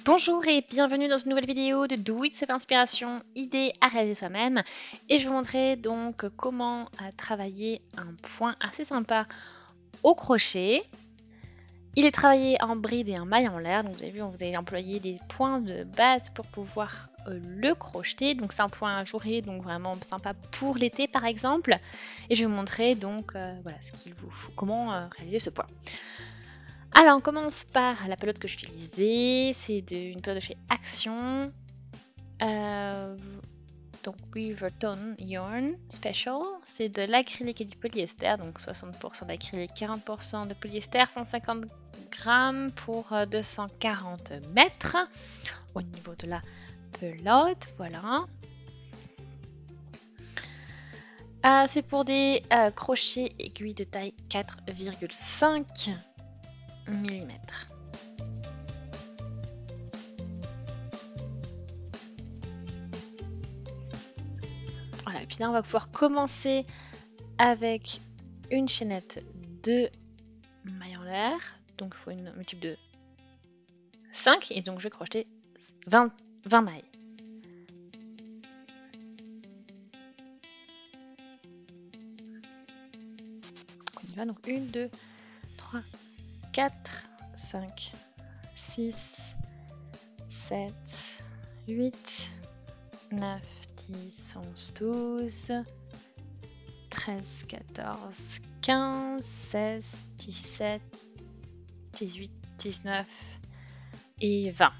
Bonjour et bienvenue dans une nouvelle vidéo de Do It Self Inspiration, idées à réaliser soi-même. Et je vais vous montrer donc comment travailler un point assez sympa au crochet. Il est travaillé en bride et en maille en l'air. Donc vous avez vu, vous allez employer des points de base pour pouvoir le crocheter. Donc c'est un point ajouré, donc vraiment sympa pour l'été par exemple. Et je vais vous montrer donc voilà ce qu'il vous faut, comment réaliser ce point. Alors, on commence par la pelote que j'utilisais. C'est une pelote de chez Action. Donc, Riverton Yarn Special. C'est de l'acrylique et du polyester. Donc, 60% d'acrylique, 40% de polyester, 150 grammes pour 240 mètres au niveau de la pelote. Voilà. C'est pour des crochets aiguilles de taille 4,5 mm. Voilà, et puis là on va pouvoir commencer avec une chaînette de mailles en l'air. Donc il faut une multiple de 5 et donc je vais crocheter 20 mailles. On y va, donc 1, 2, 3, 4, 5, 6, 7, 8, 9, 10, 11, 12, 13, 14, 15, 16, 17, 18, 19 et 20.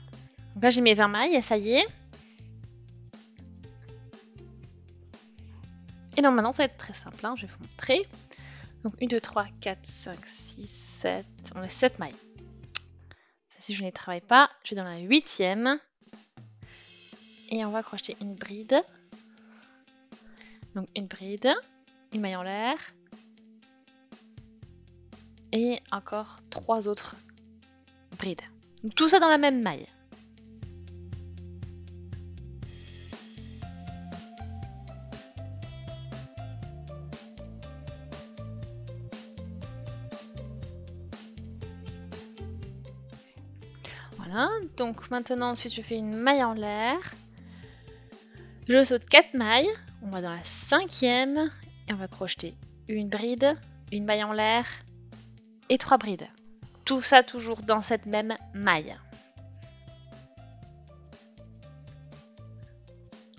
Donc là j'ai mes 20 mailles, ça y est. Et donc maintenant ça va être très simple, hein, je vais vous montrer. Donc 1, 2, 3, 4, 5, 6, 7, on a 7 mailles. Si je ne les travaille pas, je vais dans la 8e. Et on va crocheter une bride. Donc une bride, une maille en l'air. Et encore 3 autres brides. Donc tout ça dans la même maille. Voilà, donc maintenant ensuite je fais une maille en l'air. Je saute 4 mailles, on va dans la 5e et on va crocheter une bride, une maille en l'air et 3 brides. Tout ça toujours dans cette même maille.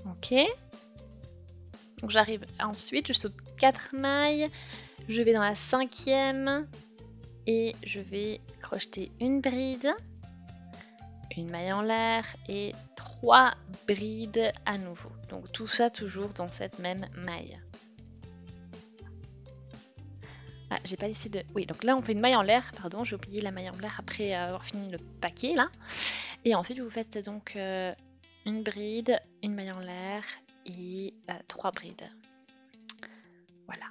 Ok. Donc j'arrive ensuite, je saute 4 mailles, je vais dans la 5e et je vais crocheter une bride, une maille en l'air et 3 brides à nouveau. Donc tout ça toujours dans cette même maille. Ah, j'ai pas laissé de... Oui, donc là on fait une maille en l'air, pardon, j'ai oublié la maille en l'air après avoir fini le paquet là. Et ensuite vous faites donc une bride, une maille en l'air et 3 brides. Voilà.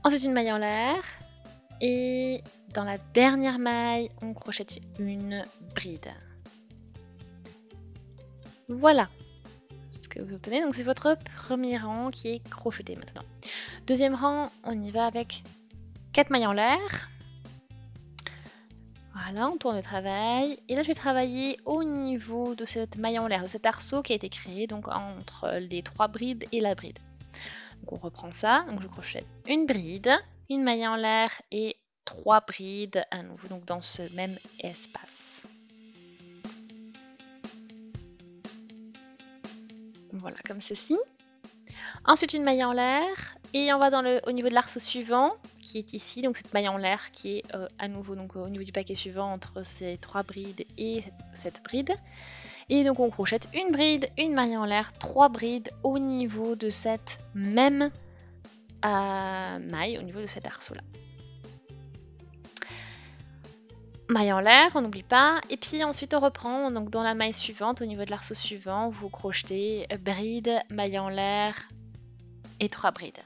Ensuite une maille en l'air et dans la dernière maille on crochette une bride. Voilà ce que vous obtenez. Donc c'est votre premier rang qui est crocheté maintenant. Deuxième rang, on y va avec 4 mailles en l'air. Voilà, on tourne le travail. Et là, je vais travailler au niveau de cette maille en l'air, de cet arceau qui a été créé donc entre les 3 brides et la bride. Donc on reprend ça. Donc je crochette une bride, une maille en l'air et 3 brides à nouveau donc dans ce même espace. Voilà, comme ceci. Ensuite une maille en l'air et on va au niveau de l'arceau suivant qui est ici, donc cette maille en l'air qui est à nouveau donc au niveau du paquet suivant entre ces 3 brides et cette bride. Et donc on crochette une bride, une maille en l'air, 3 brides au niveau de cette même maille, au niveau de cet arceau là. Maille en l'air, on n'oublie pas, et puis ensuite on reprend donc dans la maille suivante, au niveau de l'arceau suivant, vous crochetez bride, maille en l'air et 3 brides.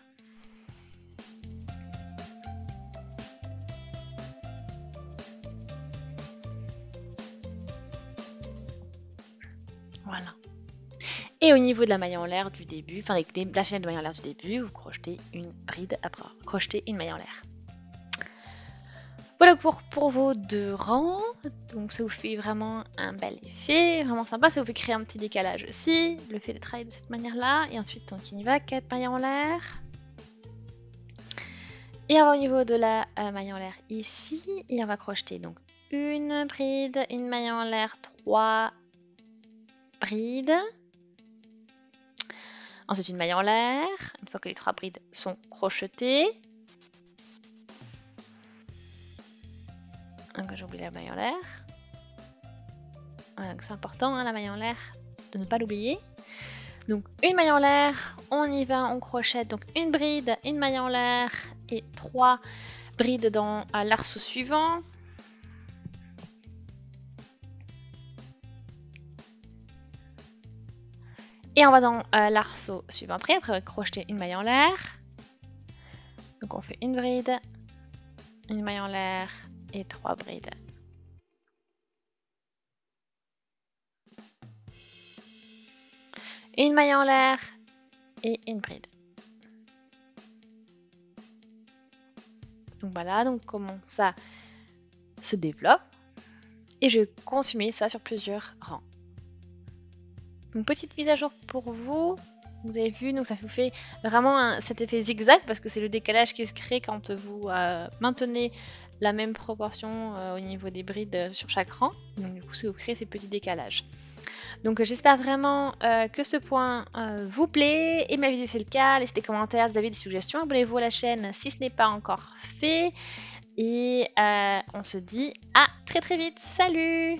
Voilà. Et au niveau de la maille en l'air du début, enfin de la chaîne de maille en l'air du début, vous crochetez une bride après avoir crocheté une maille en l'air. Voilà pour vos 2 rangs, donc ça vous fait vraiment un bel effet, vraiment sympa, ça vous fait créer un petit décalage aussi, le fait de travailler de cette manière-là, et ensuite donc il y va, 4 mailles en l'air. Et au niveau de la maille en l'air ici, et on va crocheter donc une bride, une maille en l'air, 3 brides. Ensuite une maille en l'air, une fois que les 3 brides sont crochetées. Donc j'ai oublié la maille en l'air. Voilà, c'est important hein, la maille en l'air, de ne pas l'oublier. Donc une maille en l'air, on y va, on crochette donc une bride, une maille en l'air et 3 brides dans l'arceau suivant. Et on va dans l'arceau suivant après crocheter une maille en l'air. Donc on fait une bride, une maille en l'air et 3 brides. Une maille en l'air et une bride. Donc voilà, donc comment ça se développe. Et je vais consumer ça sur plusieurs rangs. Donc petite mise à jour pour vous. Vous avez vu, donc ça vous fait vraiment cet effet zigzag parce que c'est le décalage qui se crée quand vous maintenez la même proportion au niveau des brides sur chaque rang. Donc du coup, ça vous crée ces petits décalages. Donc j'espère vraiment que ce point vous plaît. Et ma vidéo c'est le cas, laissez des commentaires, vous avez des suggestions, abonnez-vous à la chaîne si ce n'est pas encore fait. Et on se dit à très très vite. Salut!